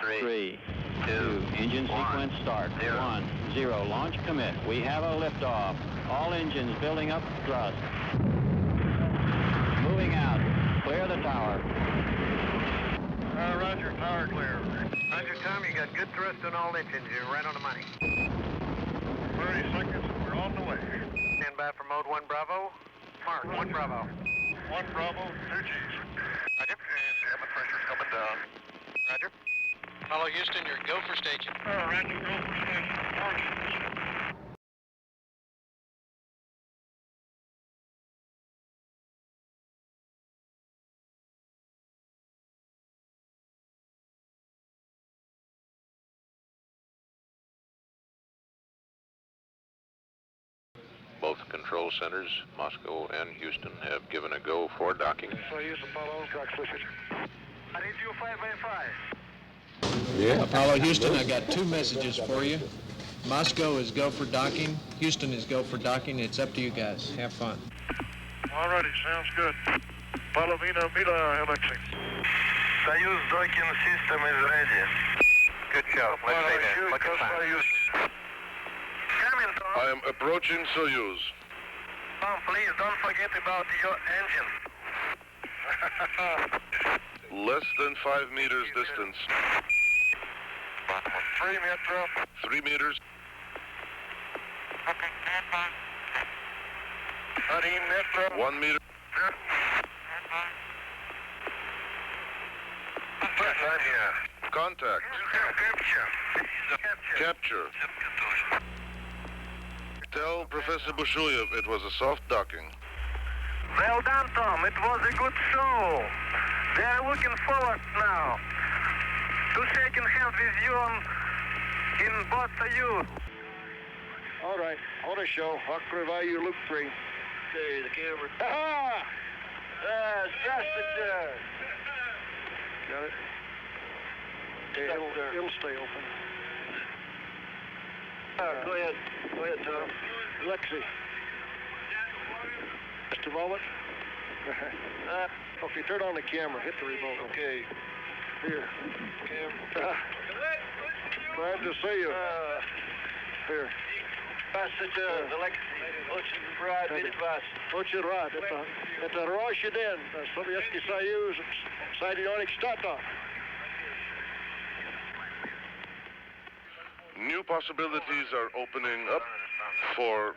3, 2, engine sequence start. 1, 0, launch commit. We have a liftoff. All engines building up thrust. Moving out. Clear the tower. Roger, tower clear. Roger, Tom, you got good thrust on all engines. You're right on the money. 30 seconds, we're on the way. Stand by for mode 1 Bravo. Mark, 1 Bravo. 1 Bravo, 2 Gs. Roger. And cabin pressure's coming down. Roger. Apollo Houston, you're go for station. Roger, go for station. Roger. Both control centers, Moscow and Houston, have given a go for docking. Soyuz Apollo, track switches. I need you 5 by 5. Yeah. Apollo Houston, I got 2 messages for you. Moscow is go for docking. Houston is go for docking. It's up to you guys. Have fun. All righty, sounds good. Apollo Mila, Alexey. Soyuz docking system is ready. Good job. Let's stay there. Look at that. Coming, Tom. I am approaching Soyuz. Tom, please don't forget about your engine. Less than 5 meters distance. 3 meters. 3 meters. 13 meters. 1 meter. Yes, I'm here. Contact. Capture. Tell Professor Bushuyev it was a soft docking. Well done, Tom. It was a good show. They are looking forward now to shaking hands with you in both Soyuz. All right, on a show. Value Loop 3. Okay, the camera. Ha-ha! Just it. Got it? Okay, it'll stay open. Go ahead, Tom. Alexey. Just a moment. Okay, turn on the camera. Hit the remote. Okay. Here. Camera. Glad to see you. Here. Alexey, очень рад видеть вас. Очень рад. Это Russia день. Советский Союз. Соединенных Штатов. New possibilities are opening up for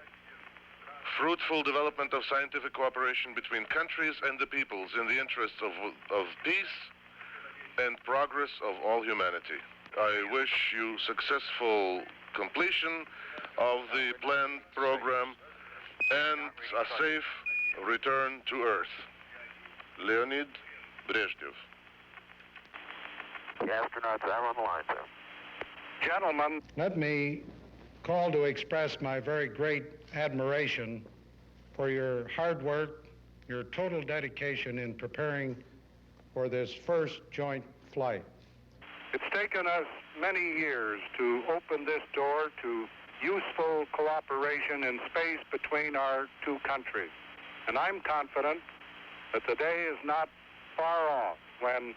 fruitful development of scientific cooperation between countries and the peoples in the interests of peace and progress of all humanity. I wish you successful completion of the planned program and a safe return to Earth. Leonid Brezhnev. The astronauts are on the line, sir. Gentlemen. Let me call to express my very great admiration for your hard work, your total dedication in preparing for this first joint flight. It's taken us many years to open this door to useful cooperation in space between our 2 countries. And I'm confident that the day is not far off when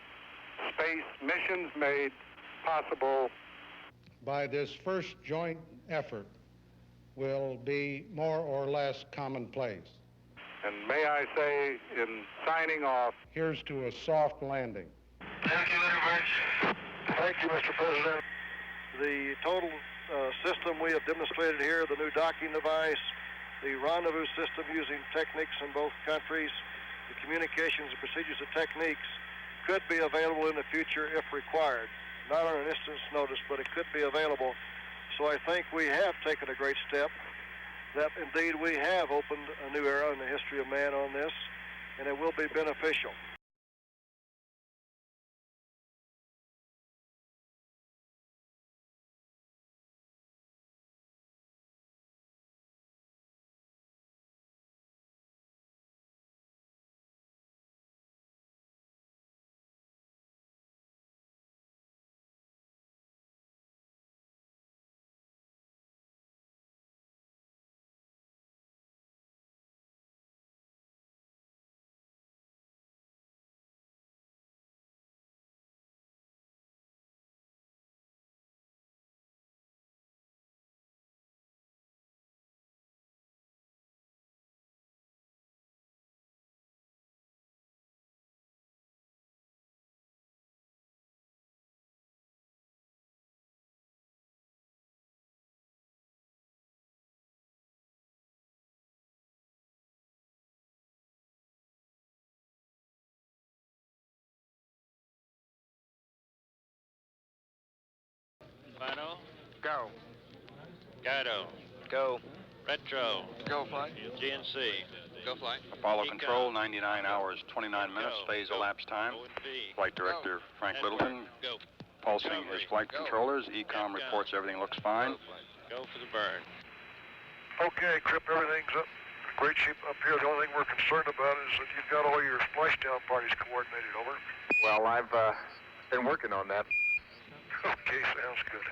space missions made possible by this first joint effort will be more or less commonplace. And may I say, in signing off, here's to a soft landing. Thank you very much. Thank you, Mr. President. The total system we have demonstrated here, the new docking device, the rendezvous system using techniques in both countries, the communications and procedures and techniques could be available in the future if required. Not on an instant's notice, but it could be available. So I think we have taken a great step, that indeed we have opened a new era in the history of man on this, and it will be beneficial. Final. Go. Guido. Go. Retro. Go flight. GNC. Go flight. Apollo Control, 99 hours, 29 minutes, phase elapsed time. Flight Director Frank Littleton Go. pulsing his flight controllers. ECOM reports everything looks fine. Go for the burn. Okay, Crip, everything's up. Great shape up here. The only thing we're concerned about is that you've got all your splashdown parties coordinated, over. Well, I've been working on that. Okay, sounds good.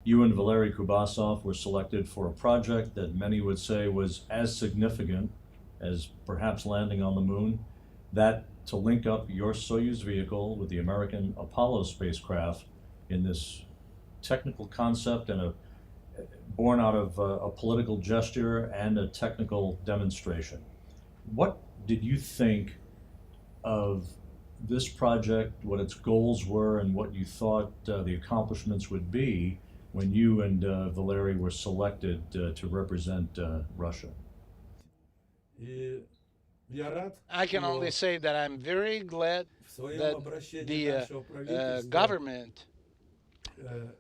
You and Valery Kubasov were selected for a project that many would say was as significant as perhaps landing on the moon, that to link up your Soyuz vehicle with the American Apollo spacecraft in this technical concept and born out of a political gesture and a technical demonstration. What did you think of this project, what its goals were, and what you thought the accomplishments would be when you and Valery were selected to represent Russia? I can only say that I'm very glad that the government,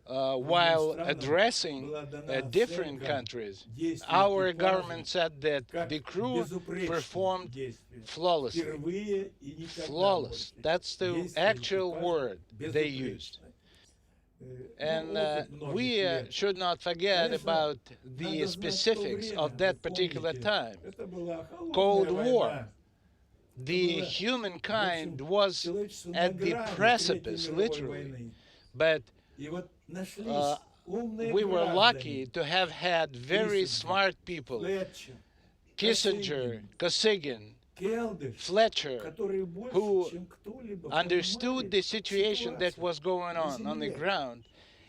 while addressing different countries, our government said that the crew performed flawlessly. Flawless. That's the actual word they used. And we should not forget about the specifics of that particular time. Cold War. The humankind was at the precipice, literally. But we were lucky to have had very smart people. Kissinger, Kosygin, Fletcher, who understood the situation that was going on the ground,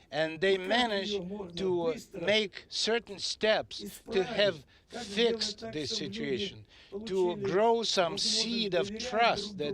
and they managed to make certain steps to have fixed this situation, to grow some seed of trust that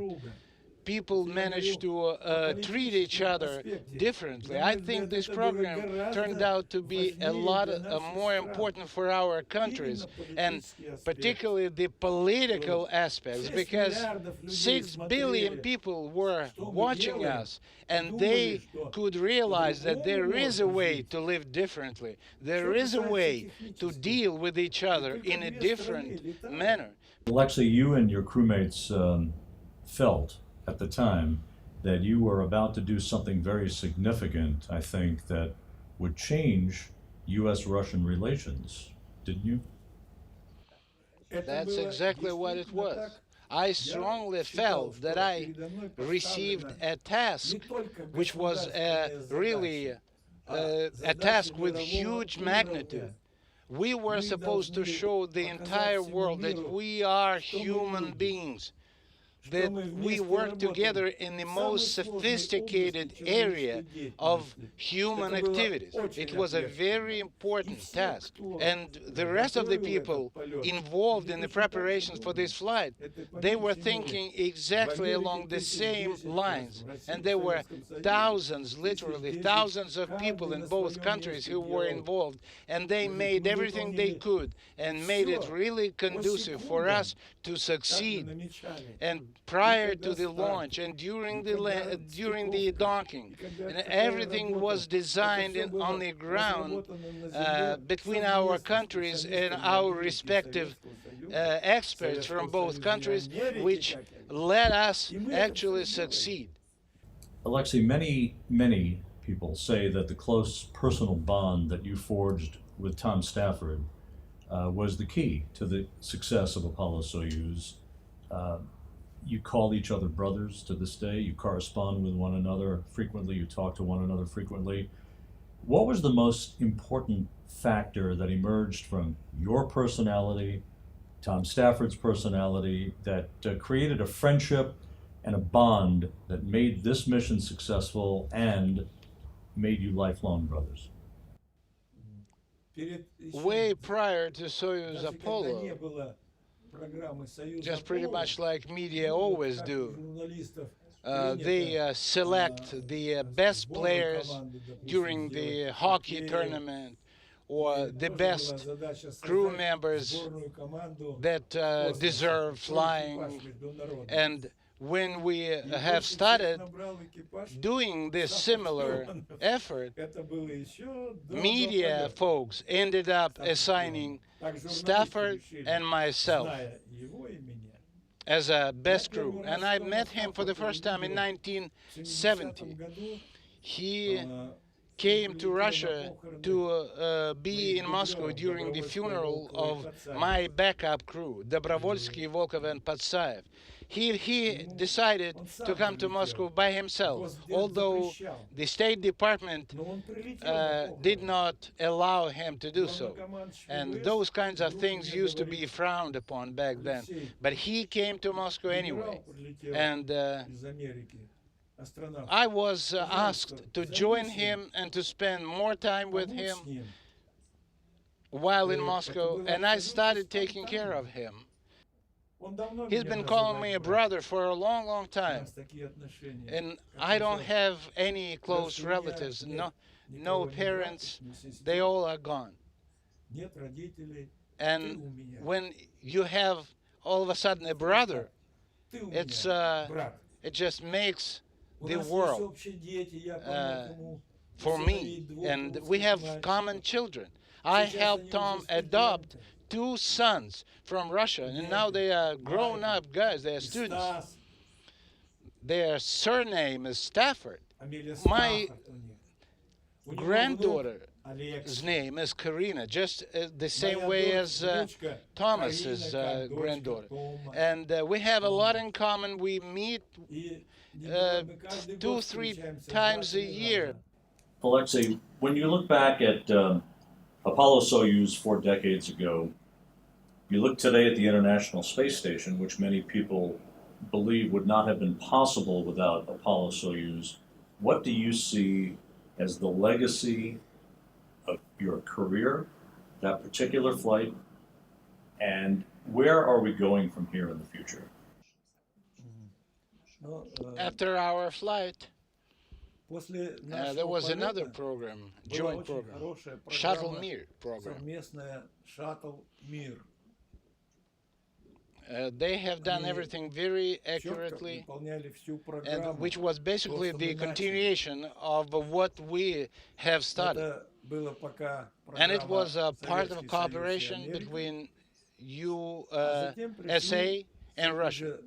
people managed to treat each other differently. I think this program turned out to be a lot more important for our countries, and particularly the political aspects, because 6 billion people were watching us, and they could realize that there is a way to live differently. There is a way to deal with each other in a different manner. Alexey, you and your crewmates felt at the time that you were about to do something very significant, I think, that would change U.S.-Russian relations, didn't you? That's exactly what it was. I strongly felt that I received a task which was really a task with huge magnitude. We were supposed to show the entire world that we are human beings, that we work together in the most sophisticated area of human activities. It was a very important task. And the rest of the people involved in the preparations for this flight, they were thinking exactly along the same lines. And there were thousands, literally thousands of people in both countries who were involved. And they made everything they could and made it really conducive for us to succeed. And prior to the launch and during the docking, and everything was designed on the ground between our countries and our respective experts from both countries, which let us actually succeed. Alexey, many people say that the close personal bond that you forged with Tom Stafford was the key to the success of Apollo-Soyuz. You call each other brothers to this day. You correspond with one another frequently. You talk to one another frequently. What was the most important factor that emerged from your personality Tom Stafford's personality that created a friendship and a bond that made this mission successful and made you lifelong brothers? Way prior to Soyuz Apollo, just pretty much like media always do, they select the best players during the hockey tournament or the best crew members that deserve flying. And when we have started doing this similar effort, media folks ended up assigning Stafford and myself as a best crew. And I met him for the first time in 1970. He came to Russia to be in Moscow during the funeral of my backup crew, Dobrovolsky, Volkov, and Patsayev. He decided to come to Moscow by himself, although the State Department did not allow him to do so. And those kinds of things used to be frowned upon back then. But he came to Moscow anyway. And I was asked to join him and to spend more time with him while in Moscow, and I started taking care of him. He's been calling me a brother for a long, long time, and I don't have any close relatives, no parents, they all are gone. And when you have all of a sudden a brother, it just makes the world for me, and we have common children. I helped Tom adopt 2 sons from Russia, and now they are grown-up guys, they are students. Their surname is Stafford. My granddaughter's name is Karina, just the same way as Thomas's granddaughter. And we have a lot in common. We meet 2-3 times a year. Alexey, when you look back at Apollo-Soyuz 4 decades ago, you look today at the International Space Station, which many people believe would not have been possible without Apollo-Soyuz. What do you see as the legacy of your career, that particular flight, and where are we going from here in the future? After our flight, there was another program, joint program, Shuttle Mir program. They have done everything very accurately, and which was basically the continuation of what we have started. And it was a part of a cooperation between USA and Russia.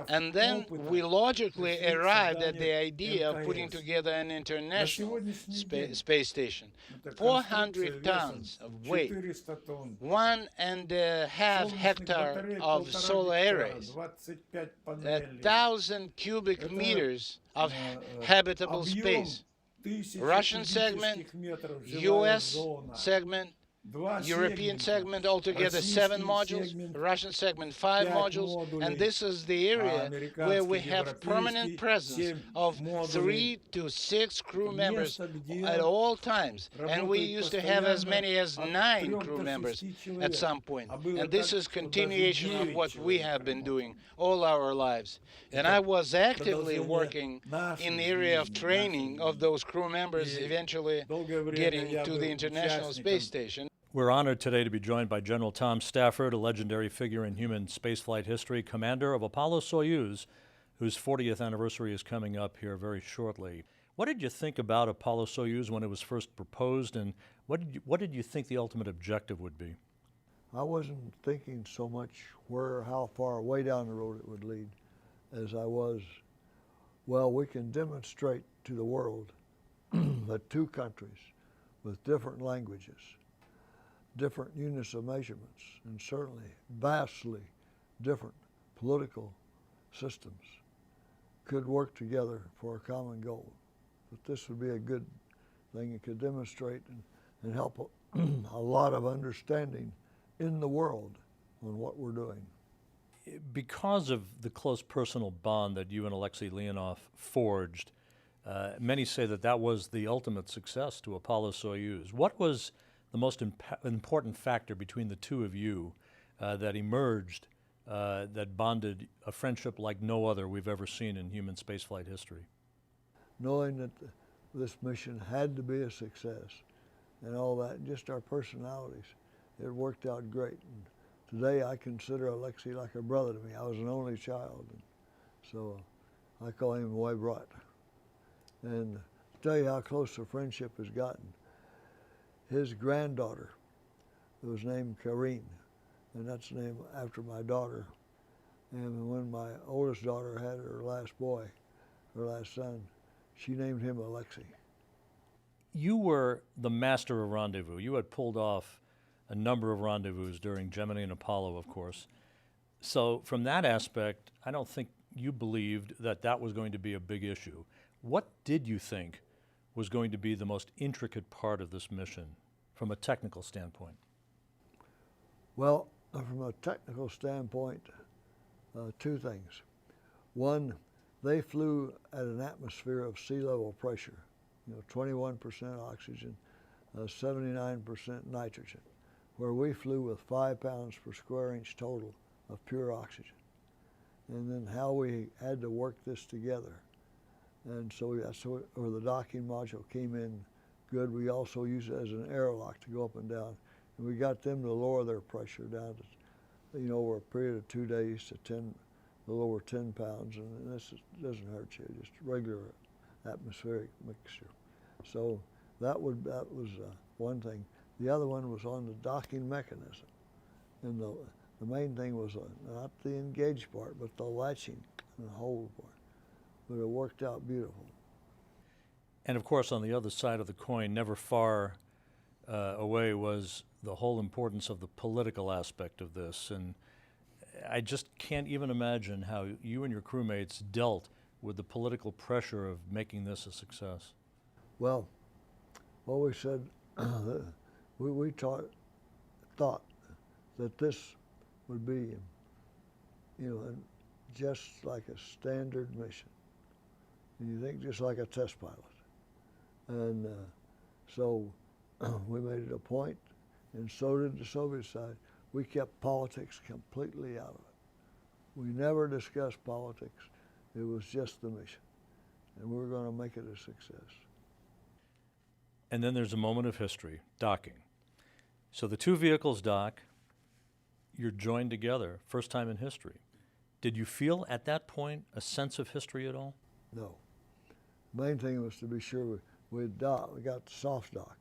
And then we logically arrived at the idea of putting together an international space station. 400 tons of weight, 1.5 hectares of solar arrays, 1,000 cubic meters of habitable space. Russian segment, US segment, European segment, altogether 7 modules, Russian segment 5 modules, and this is the area where we have permanent presence of 3 to 6 crew members at all times, and we used to have as many as 9 crew members at some point, and this is continuation of what we have been doing all our lives. And I was actively working in the area of training of those crew members, eventually getting to the International Space Station. We're honored today to be joined by General Tom Stafford, a legendary figure in human spaceflight history, commander of Apollo-Soyuz, whose 40th anniversary is coming up here very shortly. What did you think about Apollo-Soyuz when it was first proposed, and what did you think the ultimate objective would be? I wasn't thinking so much how far way down the road it would lead, as I was, well, we can demonstrate to the world that 2 countries with different languages, different units of measurements, and certainly vastly different political systems could work together for a common goal. That this would be a good thing. It could demonstrate and help a lot of understanding in the world on what we're doing. Because of the close personal bond that you and Alexey Leonov forged, many say that that was the ultimate success to Apollo-Soyuz. What was the most important factor between the two of you that emerged, that bonded a friendship like no other we've ever seen in human spaceflight history? Knowing that this mission had to be a success and all that, just our personalities, it worked out great. And today I consider Alexey like a brother to me. I was an only child, and so I call him Boy Brat. And to tell you how close the friendship has gotten, his granddaughter was named Karine, and that's named after my daughter. And when my oldest daughter had her last boy, her last son, she named him Alexey. You were the master of rendezvous. You had pulled off a number of rendezvous during Gemini and Apollo, of course. So from that aspect, I don't think you believed that that was going to be a big issue. What did you think was going to be the most intricate part of this mission from a technical standpoint? Well, from a technical standpoint, two things. One, they flew at an atmosphere of sea level pressure, 21% oxygen, 79% nitrogen, where we flew with 5 pounds per square inch total of pure oxygen. And then how we had to work this together. And so that's where the docking module came in good. We also used it as an airlock to go up and down. And we got them to lower their pressure down to, over a period of 2 days to a little over 10 pounds. And this doesn't hurt you, just regular atmospheric mixture. So that was one thing. The other one was on the docking mechanism. And the main thing was not the engage part, but the latching and hold part. But it worked out beautiful. And of course, on the other side of the coin, never far away, was the whole importance of the political aspect of this. And I just can't even imagine how you and your crewmates dealt with the political pressure of making this a success. Well, what we said, we thought that this would be, just like a standard mission. And you think just like a test pilot. And so we made it a point, and so did the Soviet side. We kept politics completely out of it. We never discussed politics. It was just the mission. And we were going to make it a success. And then there's a moment of history, docking. So the two vehicles dock, you're joined together, first time in history. Did you feel at that point a sense of history at all? No. Main thing was to be sure we got the soft dock,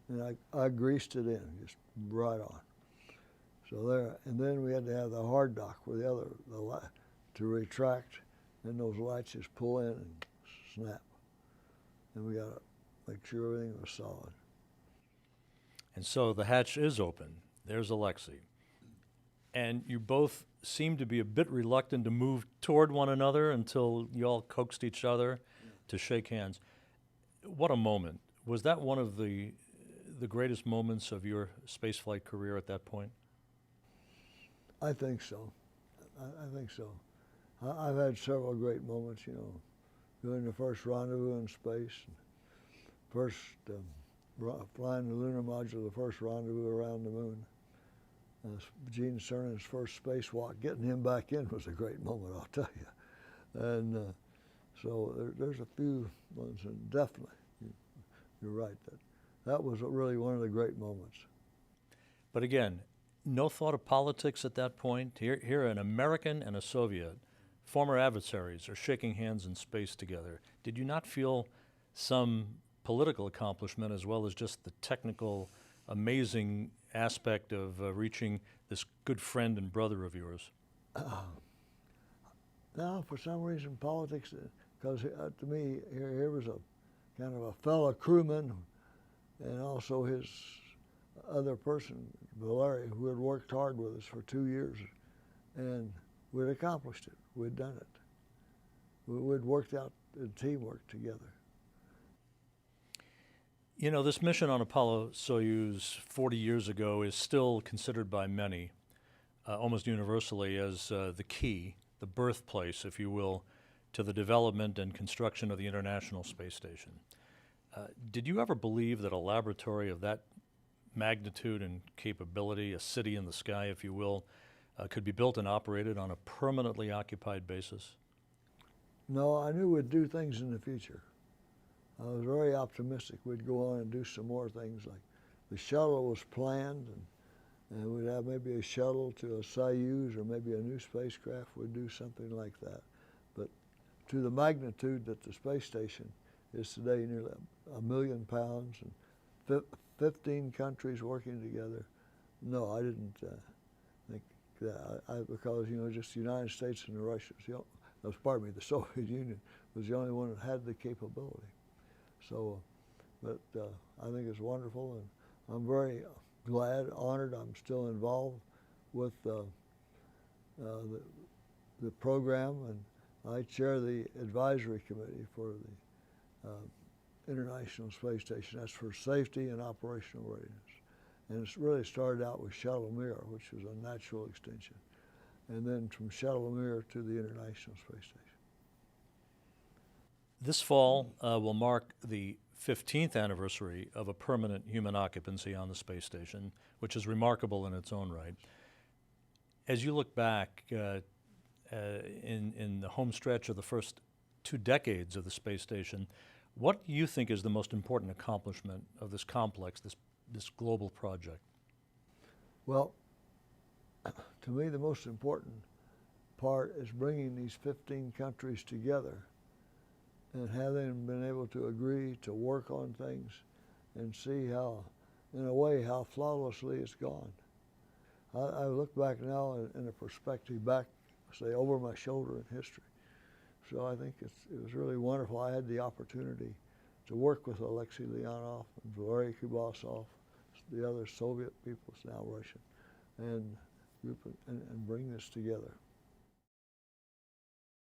and I greased it in, just right on. So there, and then we had to have the hard dock where to retract, and those latches pull in and snap. And we got to make sure everything was solid. And so the hatch is open. There's Alexey. And you both seem to be a bit reluctant to move toward one another until you all coaxed each other to shake hands. What a moment. Was that one of the greatest moments of your spaceflight career at that point? I think so. I think so. I've had several great moments, doing the first rendezvous in space, first flying the lunar module, the first rendezvous around the moon. Gene Cernan's first spacewalk, getting him back in was a great moment, I'll tell you. And so there's a few ones, and definitely, you're right, that was really one of the great moments. But again, no thought of politics at that point? Here an American and a Soviet, former adversaries, are shaking hands in space together. Did you not feel some political accomplishment as well as just the technical, amazing aspect of reaching this good friend and brother of yours? No, for some reason, politics, because to me, here was a kind of a fellow crewman and also his other person, Valery, who had worked hard with us for 2 years, and we'd accomplished it. We'd done it. We'd worked out in teamwork together. This mission on Apollo-Soyuz 40 years ago is still considered by many almost universally as the key, the birthplace, if you will, to the development and construction of the International Space Station. Did you ever believe that a laboratory of that magnitude and capability, a city in the sky, if you will, could be built and operated on a permanently occupied basis? No, I knew we'd do things in the future. I was very optimistic we'd go on and do some more things. Like the shuttle was planned, and we'd have maybe a shuttle to a Soyuz or maybe a new spacecraft. We'd do something like that. But to the magnitude that the space station is today, nearly 1 million pounds and 15 countries working together, no, I didn't think that. Because, you know, just the United States and the Russians, the Soviet Union was the only one that had the capability. So, but I think it's wonderful, and I'm very glad, honored. I'm still involved with the program, and I chair the advisory committee for the International Space Station. That's for safety and operational readiness. And it's really started out with Shuttle Mir, which was a natural extension, and then from Shuttle Mir to the International Space Station. This fall will mark the 15th anniversary of a permanent human occupancy on the space station, which is remarkable in its own right. As you look back in the home stretch of the first 2 decades of the space station, what do you think is the most important accomplishment of this complex, this global project? Well, to me, the most important part is bringing these 15 countries together and having been able to agree to work on things and see how, in a way, how flawlessly it's gone. I look back now in a perspective back, say, over my shoulder in history. So I think it was really wonderful. I had the opportunity to work with Alexey Leonov and Valery Kubasov, the other Soviet peoples, now Russian, and bring this together.